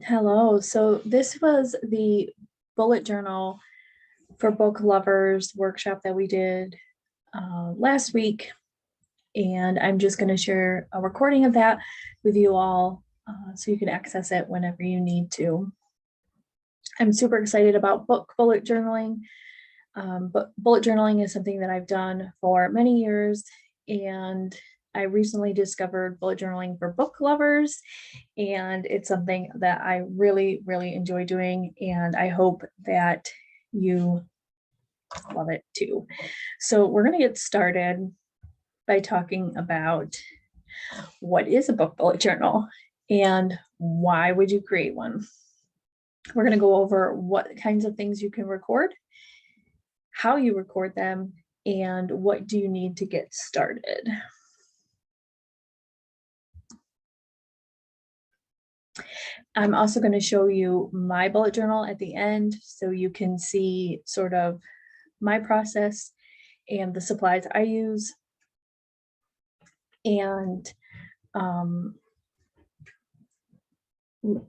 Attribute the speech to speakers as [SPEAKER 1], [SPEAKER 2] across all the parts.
[SPEAKER 1] Hello. So this was the bullet journal for book lovers workshop that we did last week. And I'm just going to share a recording of that with you all so you can access it whenever you need to. I'm super excited about book bullet journaling. But bullet journaling is something that I've done for many years. And I recently discovered bullet journaling for book lovers, and it's something that I really, really enjoy doing, and I hope that you love it too. So we're going to get started by talking about what is a book bullet journal and why would you create one. We're going to go over what kinds of things you can record, how you record them, and what do you need to get started. I'm also going to show you my bullet journal at the end so you can see sort of my process and the supplies I use. And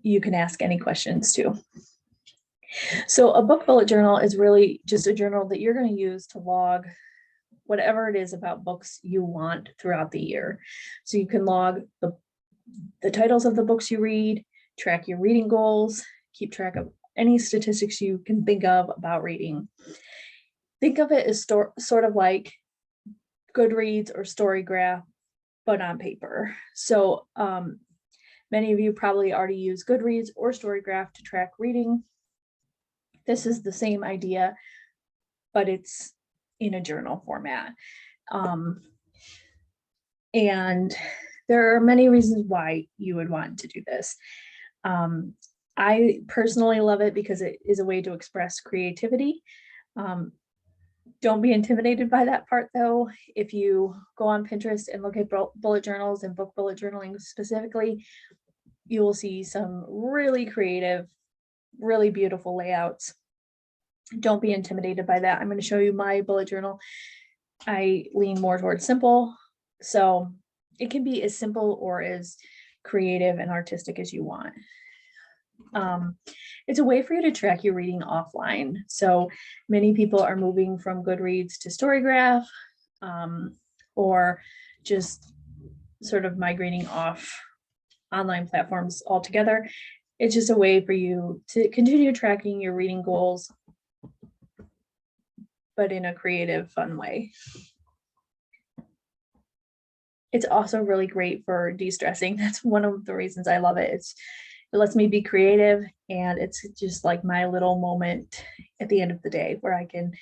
[SPEAKER 1] you can ask any questions too. So a book bullet journal is really just a journal that you're going to use to log whatever it is about books you want throughout the year. So you can log the titles of the books you read, track your reading goals, keep track of any statistics you can think of about reading. Think of it as sort of like Goodreads or Storygraph, but on paper. So many of you probably already use Goodreads or Storygraph to track reading. This is the same idea, but it's in a journal format. And there are many reasons why you would want to do this. I personally love it because it is a way to express creativity. Don't be intimidated by that part though. If you go on Pinterest and look at bullet journals and book bullet journaling specifically, you will see some really creative, really beautiful layouts. Don't be intimidated by that. I'm going to show you my bullet journal. I lean more towards simple, so it can be as simple or as creative and artistic as you want. It's a way for you to track your reading offline. So many people are moving from Goodreads to Storygraph, or just sort of migrating off online platforms altogether. It's just a way for you to continue tracking your reading goals, but in a creative, fun way. It's also really great for de-stressing. That's one of the reasons I love it. It lets me be creative, and it's just like my little moment at the end of the day where I can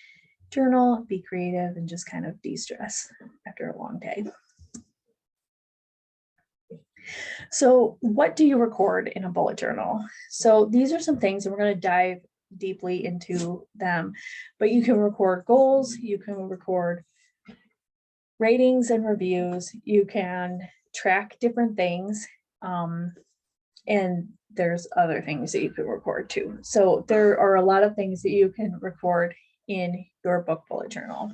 [SPEAKER 1] journal, be creative, and just kind of de-stress after a long day. So what do you record in a bullet journal? So these are some things, and we're going to dive deeply into them, but you can record goals, you can record ratings and reviews, you can track different things, and there's other things that you can record too. So there are a lot of things that you can record in your book bullet journal.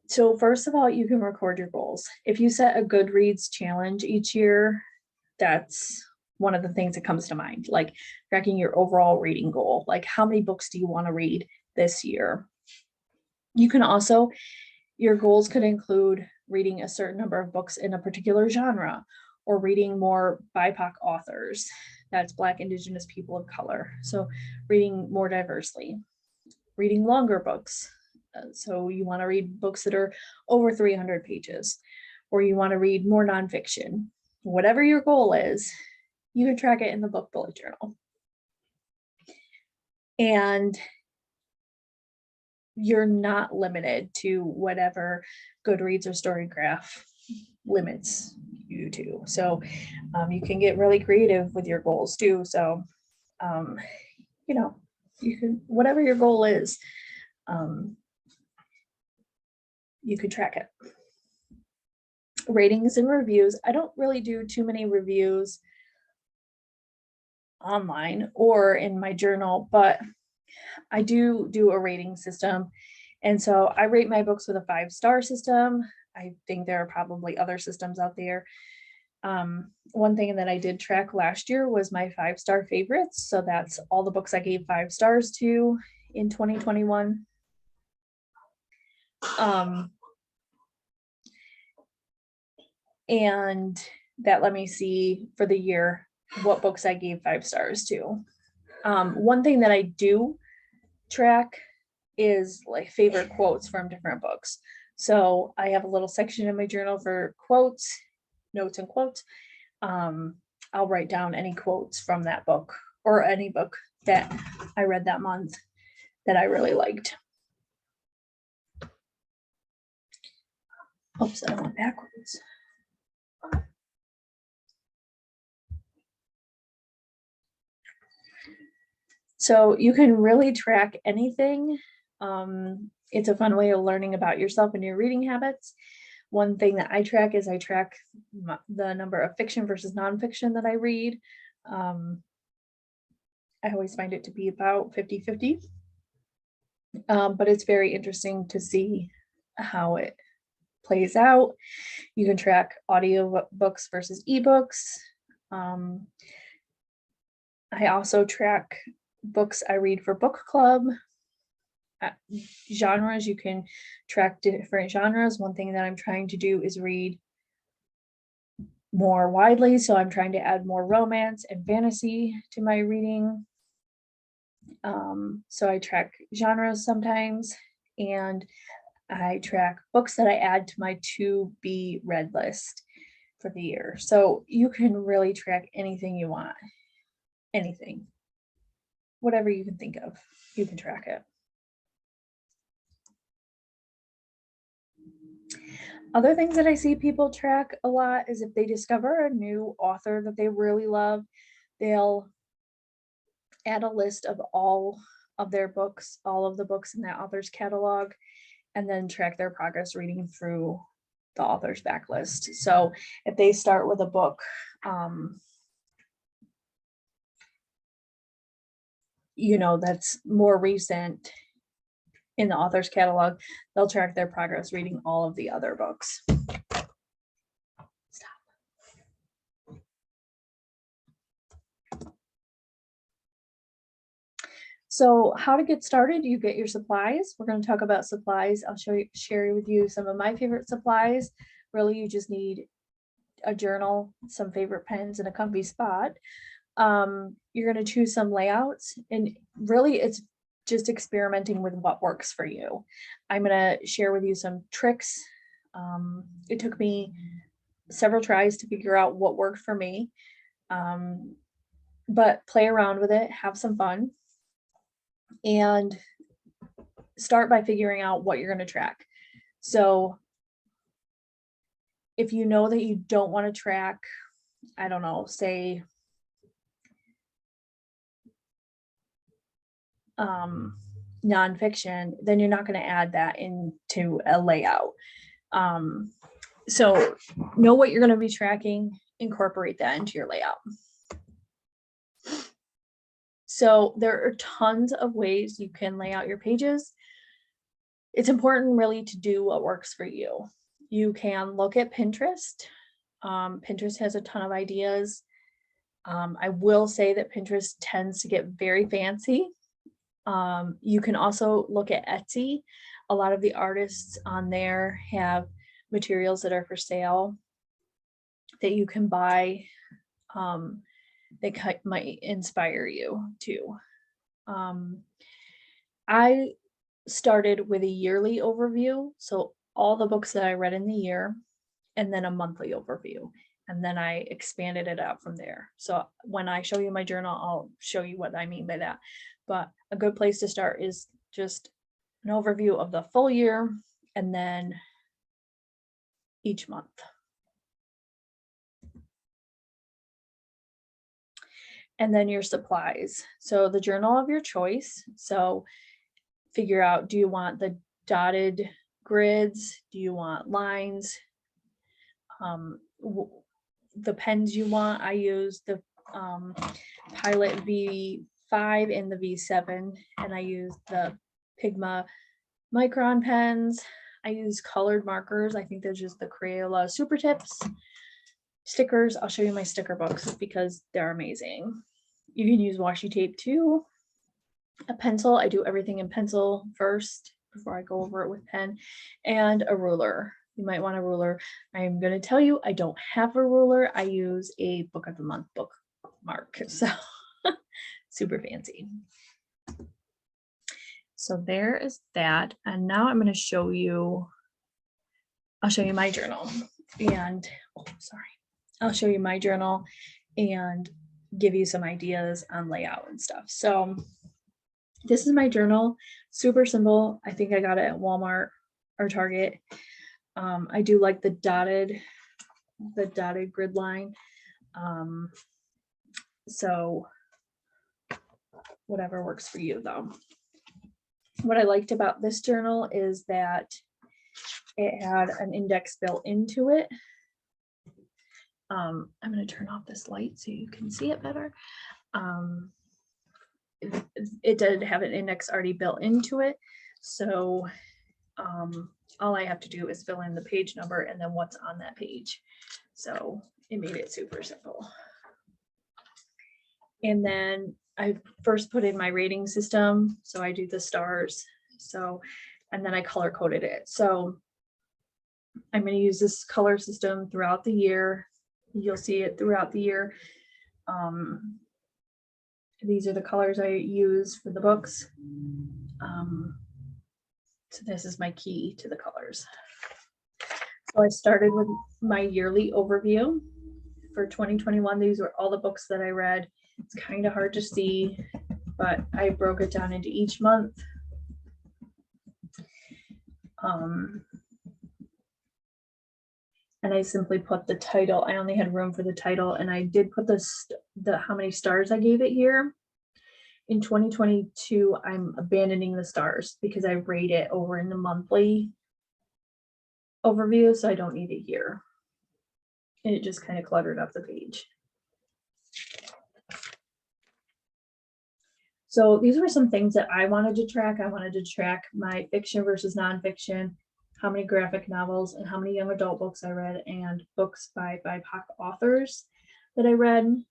[SPEAKER 1] So first of all, you can record your goals. If you set a Goodreads challenge each year, that's one of the things that comes to mind, like tracking your overall reading goal. Like, how many books do you want to read this year? You can also, your goals could include reading a certain number of books in a particular genre, or reading more BIPOC authors. That's Black, Indigenous, people of color. So reading more diversely, reading longer books. So you want to read books that are over 300 pages, or you want to read more nonfiction. Whatever your goal is, you can track it in the book bullet journal. And you're not limited to whatever Goodreads or Storygraph limits you to. So you can get really creative with your goals too. So, you can, whatever your goal is, you could track it. Ratings and reviews. I don't really do too many reviews online or in my journal, but I do a rating system. And so I rate my books with a 5-star system. I think there are probably other systems out there. One thing that I did track last year was my 5-star favorites. So that's all the books I gave 5 stars to in 2021. And that let me see for the year what books I gave 5 stars to. One thing that I do track is like favorite quotes from different books. So I have a little section in my journal for quotes, notes and quotes. I'll write down any quotes from that book or any book that I read that month that I really liked. Oops, I went backwards. So you can really track anything. It's a fun way of learning about yourself and your reading habits. One thing that I track is I track the number of fiction versus nonfiction that I read. I always find it to be about 50-50. But it's very interesting to see how it plays out. You can track audio books versus ebooks. I also track books I read for book club. Genres, you can track different genres. One thing that I'm trying to do is read more widely. So I'm trying to add more romance and fantasy to my reading. So I track genres sometimes, and I track books that I add to my to be read list for the year. So you can really track anything you want, anything, whatever you can think of, you can track it. Other things that I see people track a lot is if they discover a new author that they really love, they'll add a list of all of their books, all of the books in that author's catalog, and then track their progress reading through the author's backlist. So if they start with a book, that's more recent in the author's catalog, they'll track their progress reading all of the other books. So how to get started, you get your supplies. We're going to talk about supplies. I'll share with you some of my favorite supplies. Really, you just need a journal, some favorite pens, and a comfy spot. You're going to choose some layouts, and really it's just experimenting with what works for you. I'm going to share with you some tricks. It took me several tries to figure out what worked for me, but play around with it, have some fun, and start by figuring out what you're going to track. So if you know that you don't want to track, I don't know, say nonfiction, then you're not going to add that into a layout. So know what you're going to be tracking, incorporate that into your layout. So there are tons of ways you can lay out your pages. It's important really to do what works for you. You can look at Pinterest. Pinterest has a ton of ideas. I will say that Pinterest tends to get very fancy. You can also look at Etsy. A lot of the artists on there have materials that are for sale that you can buy that might inspire you too. I started with a yearly overview, so all the books that I read in the year, and then a monthly overview, and then I expanded it out from there. So when I show you my journal, I'll show you what I mean by that. But a good place to start is just an overview of the full year and then each month. And then your supplies. So the journal of your choice. So figure out, do you want the dotted grids? Do you want lines? The pens you want, I use the Pilot V5 and the V7, and I use the Pigma Micron pens. I use colored markers. I think they're just the Crayola Super Tips Stickers, I'll show you my sticker books because they're amazing. You can use washi tape too. A pencil, I do everything in pencil first before I go over it with pen, and a ruler. You might want a ruler. I'm going to tell you, I don't have a ruler. I use a book of the month bookmark. So super fancy. So there is that. And now I'm going to show you, I'll show you my journal and, I'll show you my journal and give you some ideas on layout and stuff. So this is my journal, super simple. I think I got it at Walmart or Target. I do like the dotted grid line. So whatever works for you though. What I liked about this journal is that it had an index built into it. I'm going to turn off this light so you can see it better. It did have an index already built into it. So all I have to do is fill in the page number and then what's on that page. So it made it super simple. And then I first put in my rating system. So I do the stars. So, and then I color coded it. So I'm going to use this color system throughout the year. You'll see it throughout the year. These are the colors I use for the books. So this is my key to the colors. So I started with my yearly overview for 2021. These were all the books that I read. It's kind of hard to see, but I broke it down into each month. And I simply put the title. I only had room for the title, and I did put the how many stars I gave it here. In 2022, I'm abandoning the stars because I rate it over in the monthly overview, so I don't need it here. And it just kind of cluttered up the page. So these were some things that I wanted to track. I wanted to track my fiction versus nonfiction, how many graphic novels and how many young adult books I read, and books by BIPOC authors that I read.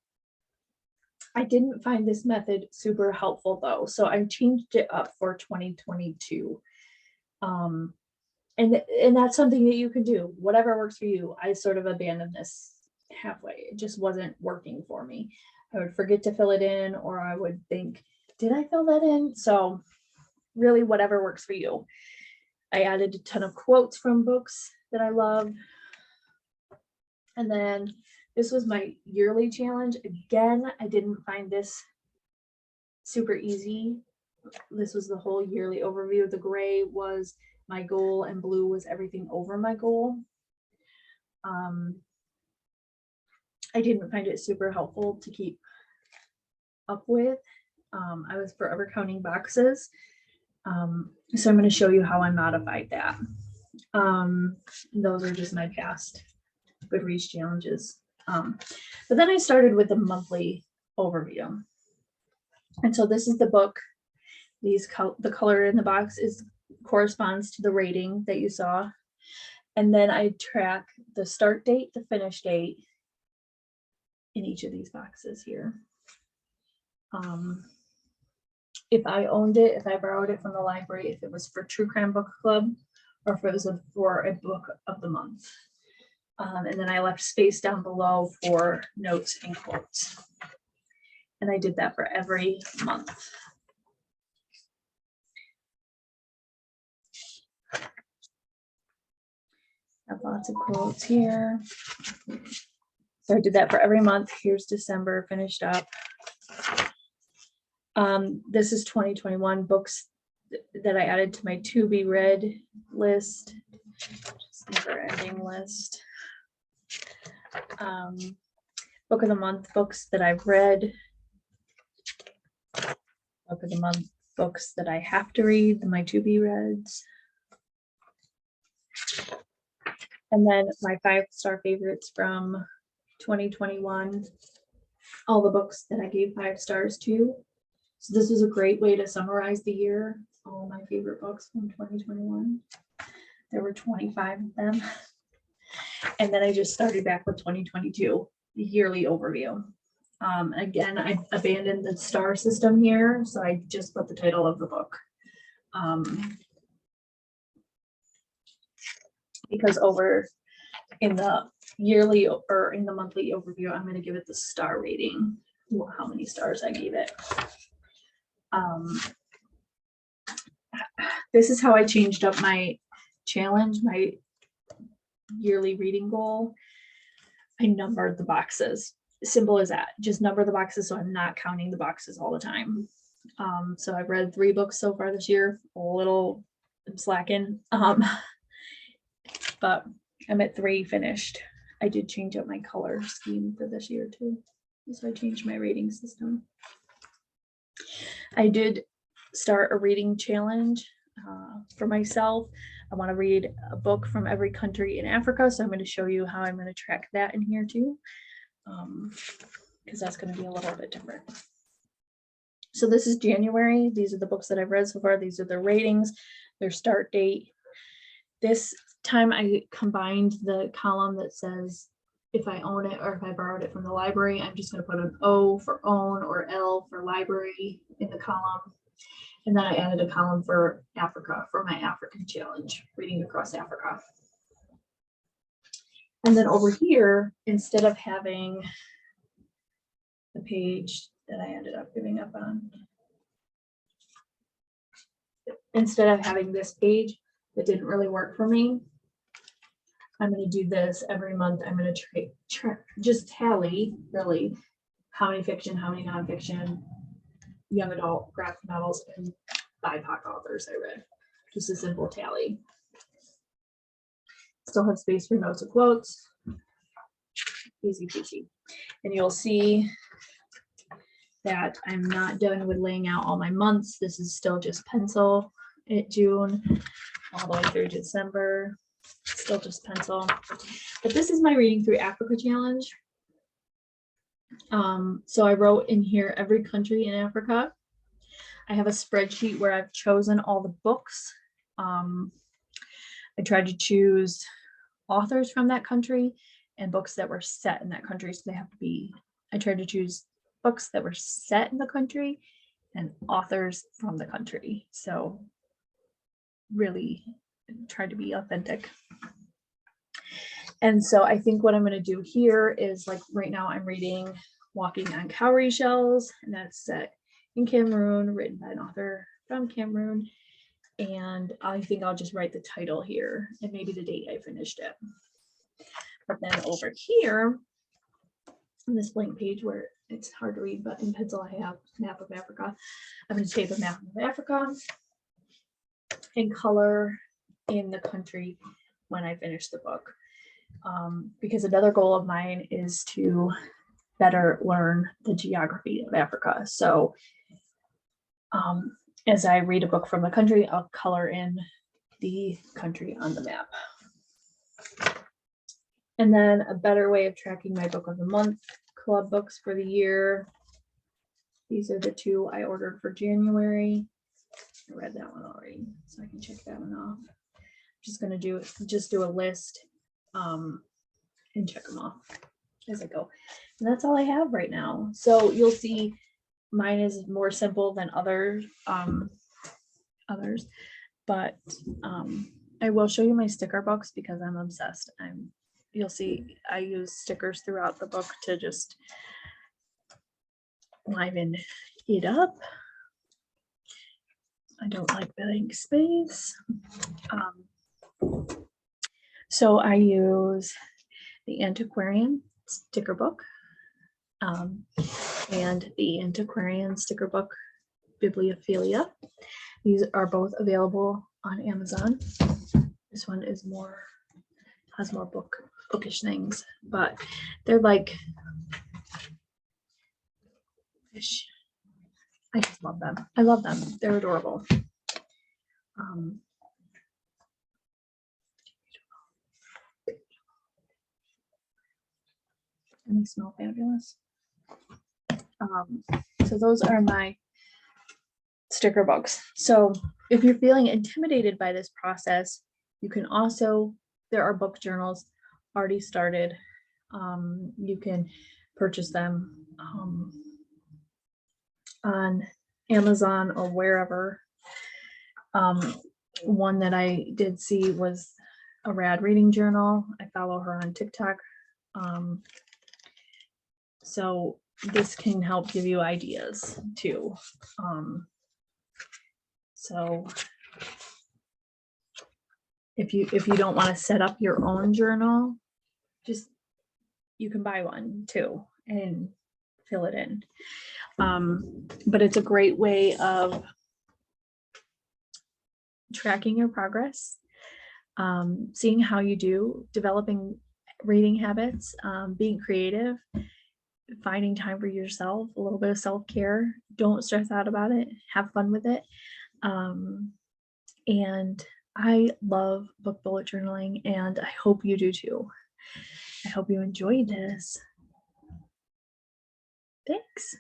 [SPEAKER 1] I didn't find this method super helpful though, so I changed it up for 2022. And that's something that you can do, whatever works for you. I sort of abandoned this halfway. It just wasn't working for me. I would forget to fill it in, or I would think, did I fill that in? So really whatever works for you. I added a ton of quotes from books that I love. And then this was my yearly challenge. Again, I didn't find this super easy. This was the whole yearly overview. The gray was my goal and blue was everything over my goal. I didn't find it super helpful to keep up with. I was forever counting boxes. So I'm going to show you how I modified that. Those are just my past Goodreads challenges. But then I started with the monthly overview. And so this is the book. The color in the box corresponds to the rating that you saw. And then I track the start date, the finish date in each of these boxes here. If I owned it, if I borrowed it from the library, if it was for True Crime Book Club, or if it was for a book of the month. And then I left space down below for notes and quotes. And I did that for every month. I have lots of quotes here. So I did that for every month. Here's December finished up. This is 2021 books that I added to my to be read list. Just never ending list. Book of the month, books that I've read. Book of the month, books that I have to read, my to be reads. And then my 5-star favorites from 2021. All the books that I gave 5 stars to. So this was a great way to summarize the year. All my favorite books from 2021. There were 25 of them. And then I just started back with 2022, the yearly overview. Again, I abandoned the star system here, so I just put the title of the book. Because over in the yearly or in the monthly overview, I'm going to give it the star rating, how many stars I gave it. This is how I changed up my challenge, my yearly reading goal. I numbered the boxes. Simple as that. Just number the boxes so I'm not counting the boxes all the time. So I've read 3 books so far this year. I'm slacking. But I'm at 3 finished. I did change up my color scheme for this year too. So I changed my rating system. I did start a reading challenge for myself. I want to read a book from every country in Africa. So I'm going to show you how I'm going to track that in here too. Because that's going to be a little bit different. So this is January. These are the books that I've read so far. These are their ratings, their start date. This time I combined the column that says if I own it or if I borrowed it from the library. I'm just going to put an O for own or L for library in the column. And then I added a column for Africa, for my African challenge, reading across Africa. And then over here, instead of having the page that I ended up giving up on, instead of having this page that didn't really work for me, I'm going to do this every month. I'm going to just tally really how many fiction, how many nonfiction, young adult graphic novels, and BIPOC authors I read. Just a simple tally. Still have space for notes and quotes. Easy peasy. And you'll see that I'm not done with laying out all my months. This is still just pencil at June all the way through December. Still just pencil. But this is my Reading Through Africa challenge. So I wrote in here every country in Africa. I have a spreadsheet where I've chosen all the books. I tried to choose authors from that country and books that were set in that country. So they have to be, I tried to choose books that were set in the country and authors from the country. So really tried to be authentic. And so I think what I'm going to do here is, like, right now I'm reading Walking on Cowrie Shells, and that's set in Cameroon, written by an author from Cameroon. And I think I'll just write the title here and maybe the date I finished it. But then over here on this blank page where it's hard to read, but in pencil I have map of Africa. I'm going to take a map of Africa and color in the country when I finish the book. Because another goal of mine is to better learn the geography of Africa. So as I read a book from the country, I'll color in the country on the map. And then a better way of tracking my book of the month, club books for the year. These are the 2 I ordered for January. I read that one already, so I can check that one off. I'm just going to do a list and check them off as I go. And that's all I have right now. So you'll see mine is more simple than others, but I will show you my sticker books because I'm obsessed. You'll see I use stickers throughout the book to just liven it up. I don't like blank space. So I use the Antiquarian sticker book and the Antiquarian sticker book Bibliophilia. These are both available on Amazon. This one is has more bookish things, but they're like fish. I just love them. I love them. They're adorable. And they smell fabulous. So those are my sticker books. So if you're feeling intimidated by this process, you can also, there are book journals already started. You can purchase them on Amazon or wherever. One that I did see was a Rad reading journal. I follow her on TikTok. So this can help give you ideas too. So if you don't want to set up your own journal, just you can buy one too and fill it in. But it's a great way of tracking your progress, seeing how you do, developing reading habits, being creative, finding time for yourself, a little bit of self-care. Don't stress out about it. Have fun with it. And I love book bullet journaling, and I hope you do too. I hope you enjoyed this. Thanks.